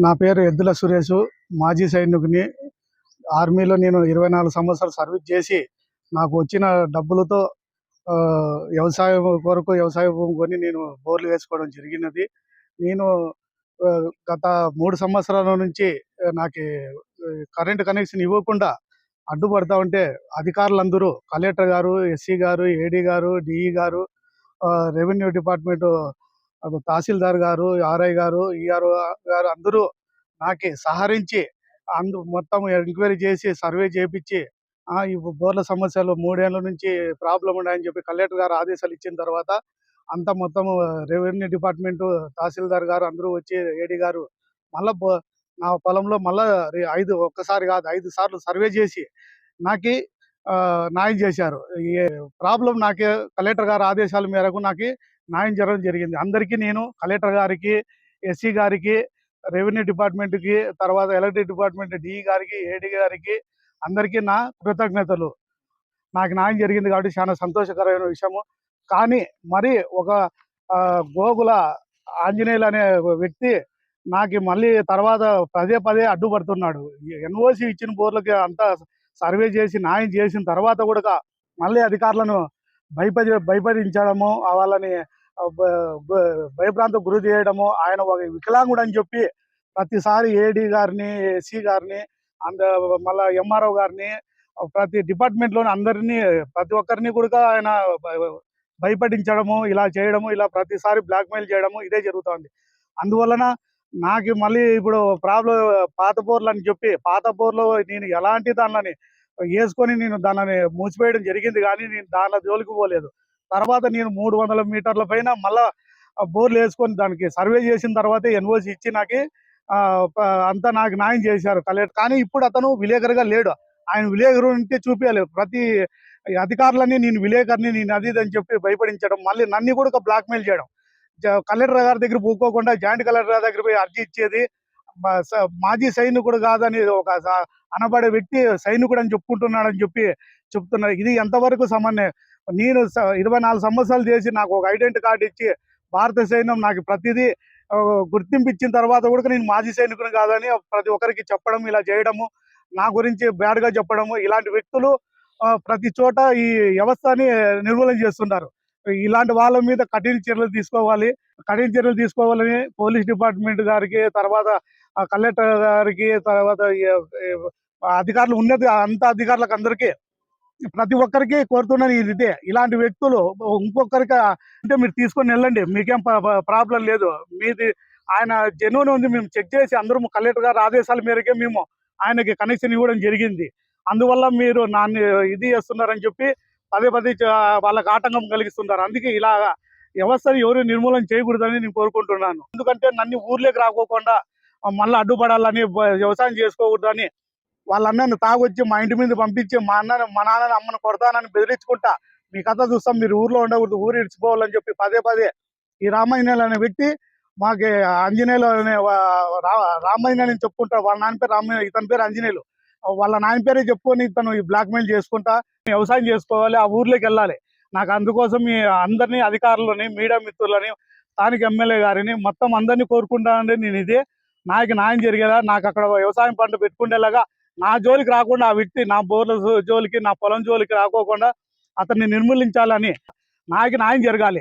నా పేరు ఎద్దుల సురేషు. మాజీ సైనికుని. ఆర్మీలో నేను 24 సంవత్సరాలు సర్వీస్ చేసి, నాకు వచ్చిన డబ్బులతో వ్యవసాయం కొరకు వ్యవసాయ భూమి కొని నేను బోర్లు వేసుకోవడం జరిగినది. నేను గత 3 సంవత్సరాల నుంచి నాకి కరెంట్ కనెక్షన్ ఇవ్వకుండా అడ్డుపడతా ఉంటే అధికారులందరూ కలెక్టర్ గారు, ఎస్సీ గారు, ఏడీ గారు, డిఈ గారు, రెవెన్యూ డిపార్ట్మెంటు తహసీల్దార్ గారు, ఆర్ఐ గారు, ఈఆర్ఓ గారు అందరూ నాకి సహరించి మొత్తం ఎంక్వైరీ చేసి సర్వే చేపించి ఈ బోర్ల సమస్యలు 3 ఏళ్ల నుంచి ప్రాబ్లం ఉన్నాయని చెప్పి కలెక్టర్ గారు ఆదేశాలు ఇచ్చిన తర్వాత అంతా మొత్తం రెవెన్యూ డిపార్ట్మెంటు తహసీల్దార్ గారు అందరూ వచ్చి ఏడీ గారు మళ్ళా నా పొలంలో మళ్ళా ఒక్కసారి కాదు 5 సార్లు సర్వే చేసి నాకి న్యాయం చేశారు. ఈ ప్రాబ్లం నాకే కలెక్టర్ గారి ఆదేశాల మేరకు నాకి న్యాయం జరగడం జరిగింది. అందరికీ నేను కలెక్టర్ గారికి, ఎస్సీ గారికి, రెవెన్యూ డిపార్ట్మెంట్‌కి, తర్వాత ఎలక్ట్రిక్ డిపార్ట్మెంట్ డిఈ గారికి, ఏడీ గారికి అందరికీ నా కృతజ్ఞతలు. నాకు న్యాయం జరిగింది కాబట్టి చాలా సంతోషకరమైన విషయము. కానీ మరి ఒక గోగుల ఆంజనేయులు అనే వ్యక్తి నాకు మళ్ళీ తర్వాత పదే పదే అడ్డుపడుతున్నాడు. ఎన్ఓసి ఇచ్చిన బోర్లకి అంతా సర్వే చేసి న్యాయం చేసిన తర్వాత కూడా మళ్ళీ అధికారులను భయపడించడము, వాళ్ళని భయభ్రాంతకు గురి చేయడము, ఆయన ఒక వికలాంగుడు అని చెప్పి ప్రతిసారి ఏడీ గారిని, ఎస్సీ గారిని, మళ్ళా ఎంఆర్ఓ గారిని, ప్రతి డిపార్ట్మెంట్లోని అందరినీ ప్రతి ఒక్కరిని కూడా ఆయన భయపడించడము, ఇలా చేయడము, ఇలా ప్రతిసారి బ్లాక్మెయిల్ చేయడము ఇదే జరుగుతుంది. అందువలన నాకు మళ్ళీ ఇప్పుడు ప్రాబ్లం పాత బోర్లు అని చెప్పి పాత బోర్లో నేను ఎలాంటి దానిని వేసుకొని నేను దానిని మూసివేయడం జరిగింది, కానీ నేను దానిలో జోలికి పోలేదు. తర్వాత నేను 300 మీటర్ల పైన మళ్ళా బోర్లు వేసుకొని దానికి సర్వే చేసిన తర్వాత ఎన్ఓసి ఇచ్చి నాకు అంతా నాకు న్యాయం చేశారు కలెక్టర్. కానీ ఇప్పుడు అతను విలేకరుగా లేడు. ఆయన విలేకరు ఉంటే చూపించలేదు. ప్రతి అధికారులని నేను విలేకరిని, నేను అది అని చెప్పి భయపడించడం, మళ్ళీ నన్ను కూడా బ్లాక్మెయిల్ చేయడం. కలెక్టర్ గారి దగ్గర పోకోకుండా జాయింట్ కలెక్టర్ గారి దగ్గర పోయి అర్జీ ఇచ్చేది. మాజీ సైనికుడు కాదని ఒక అనబడే వ్యక్తి సైనికుడు అని చెప్పుకుంటున్నాడని చెప్పి చెప్తున్నారు. ఇది ఎంతవరకు సమన్వయం? నేను 24 సంవత్సరాలు చేసి నాకు ఒక ఐడెంటిటీ కార్డు ఇచ్చి భారత సైన్యం నాకు ప్రతిదీ గుర్తింపు ఇచ్చిన తర్వాత కూడా నేను మాజీ సైనికుని కాదని ప్రతి ఒక్కరికి చెప్పడం, ఇలా చేయడము, నా గురించి బ్యాడ్గా చెప్పడము, ఇలాంటి వ్యక్తులు ప్రతి చోట ఈ వ్యవస్థని నిర్మూలన చేస్తున్నారు. ఇలాంటి వాళ్ళ మీద కఠిన చర్యలు తీసుకోవాలని పోలీస్ డిపార్ట్మెంట్ గారికి, తర్వాత కలెక్టర్ గారికి, తర్వాత అధికారులు అంత అధికారులకు అందరికీ ప్రతి ఒక్కరికి కోరుతున్నాను ఇదే. ఇలాంటి వ్యక్తులు ఇంకొకరికి అంటే మీరు తీసుకొని వెళ్ళండి, మీకేం ప్రాబ్లం లేదు. మీది ఆయన జెన్యూన్ ఉంది, మేము చెక్ చేసి అందరూ కలెక్టర్ గారి ఆదేశాల మేరకే మేము ఆయనకి కనెక్షన్ ఇవ్వడం జరిగింది. అందువల్ల మీరు నాన్ని ఇది చేస్తున్నారని చెప్పి పదే పదే వాళ్ళకి ఆటంకం కలిగిస్తున్నారు. అందుకే ఇలా వ్యవస్థను ఎవరు నిర్మూలన చేయకూడదని నేను కోరుకుంటున్నాను. ఎందుకంటే నన్ను ఊర్లోకి రాకోకుండా మళ్ళీ అడ్డుపడాలని, వ్యవసాయం చేసుకోకూడదని వాళ్ళన్నను తాగొచ్చి మా ఇంటి మీద పంపించి మా నాన్నని అమ్మను కొడతానని బెదిరించుకుంటా, మీ కథ చూస్తాం, మీరు ఊర్లో ఉండకూడదు, ఊరు ఇడిచిపోవాలని చెప్పి పదే పదే ఈ రామాంజనేయులు అనే వ్యక్తి మాకు ఆంజనేయులు అనే రామాంజనేయులు చెప్పుకుంటా. వాళ్ళ నాన్న పేరు రామాంజనేయులు, ఇతని పేరు ఆంజనేయులు. వాళ్ళ నాయన పేరే చెప్పుకొని ఇతను ఈ బ్లాక్మెయిల్ చేసుకుంటా వ్యవసాయం చేసుకోవాలి, ఆ ఊర్లోకి వెళ్ళాలి. నాకు అందుకోసం మీ అందరినీ అధికారులని, మీడియా మిత్రులని, స్థానిక ఎమ్మెల్యే గారిని మొత్తం అందరినీ కోరుకుంటానండి. నేను ఇదే నాకు న్యాయం జరిగేలా, నాకు అక్కడ వ్యవసాయం పంట పెట్టుకునేలాగా నా జోలికి రాకుండా, ఆ వ్యక్తి నా బోర్ల జోలికి, నా పొలం జోలికి రాకోకుండా అతన్ని నిర్మూలించాలని, నాకు న్యాయం జరగాలి.